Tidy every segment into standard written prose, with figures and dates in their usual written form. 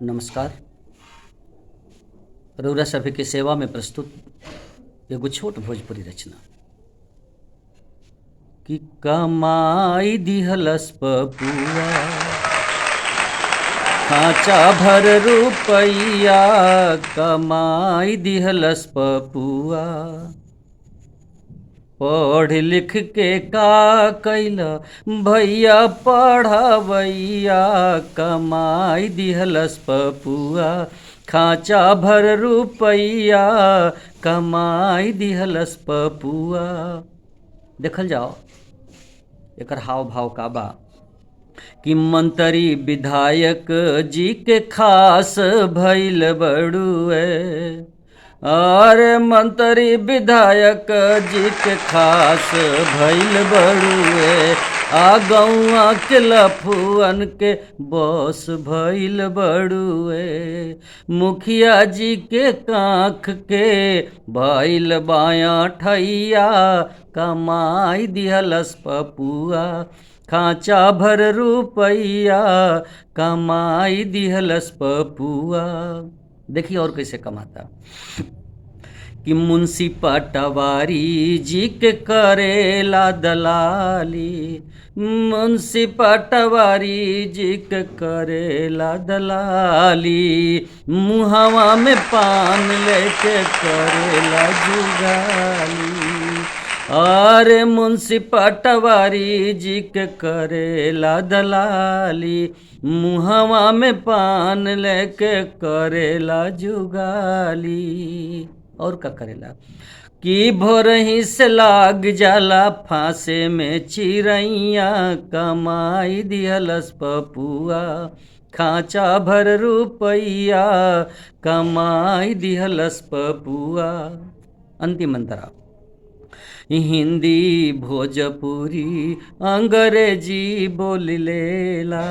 नमस्कार। रउरा सभे के सेवा में प्रस्तुत एगो छोट भोजपुरी रचना कि कमाई दिहलस पपुआ खाँचा भर रुपैया। कमाई दिहलस पपुआ पढ़ लिख के का कैला भैया पढ़वैया। कमाई दिहलस पपुआ खाँचा भर रुपैया। कमाई दिहलस पपुआ। देखल जाओ एकर हाव भाव का बा कि मंत्री विधायक जी के खास भइल बड़ुए। अरे मंत्री विधायक जी के खास भइल बड़ुए। आ गौआ के लफुअन के बॉस भइल बड़ुए। मुखिया जी के कांख के भइल बाया ठैया। कमाई दिहलस पपुआ खाँचा भर रुपैया। कमाई दिहलस पपुआ। देखिए और कैसे कमाता कि मुंशी पटवारी जी के करेला दलाली। मुंशी पटवारी जी के करेला दलाली। मुहवा में पान लेके करेला जुगाली। अरे मुंशी पटवारी जी के करेला दलाली। मुहवा में पान लेके करेला जुगाली। और का करेला कि भोरही से लाग जाला फांसे में चिरैया। कमाई दिहलस पपुआ खाँचा भर रुपैया। कमाई दिहलस पपुआ। अंतिम अंतरा हिंदी भोजपुरी अंग्रेजी बोल लेला।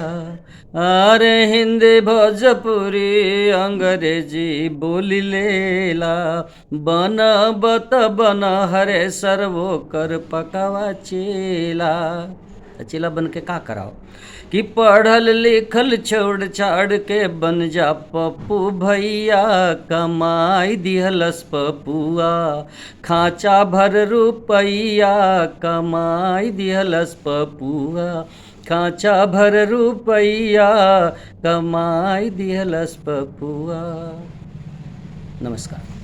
अरे हिंदी भोजपुरी अंग्रेजी बोल लेला। बन बत बन हरे सरवो कर पकावा चेला। चेला बन के का कराओ कि पढ़ल लिखल छोड़ छाड़ के बन जा पप्पू भैया। कमाई दिहलस पपुआ खाँचा भर रुपैया। कमाई दिहलस पपुआ खाँचा भर रुपैया। कमाई दिहलस पपुआ। नमस्कार।